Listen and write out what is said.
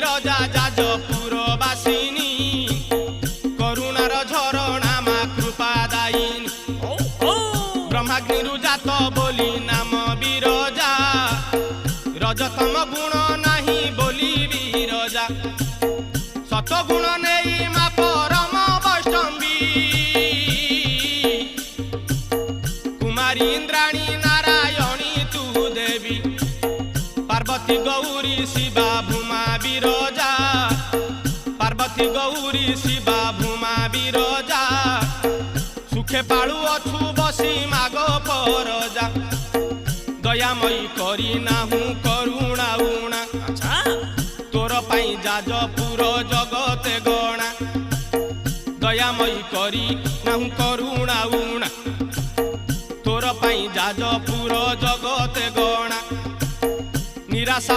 रजा जाजपुर बासिनी करुणार झरणा मा कृपादायिनी ब्रह्माग्नि जात बोली नाम बिरजा रजतम गुण नाही बोली बिरजा सतगुण नहीं मा परम वैष्णवी कुमारी इंद्राणी नारायणी तू देवी पार्वती गौरी शिवा भूमा बिरजा पार्वती गौरी शिवा भूमा बिरजा सुखे पाळु अछु बसी मागो परजा दयामयी करी नाहु करुणा उणा तोर पाई जाजपुर जगते गणा दयामयी करी नाहु करुणा उणा तोर पाई जाजपुर जगते गणा निराशा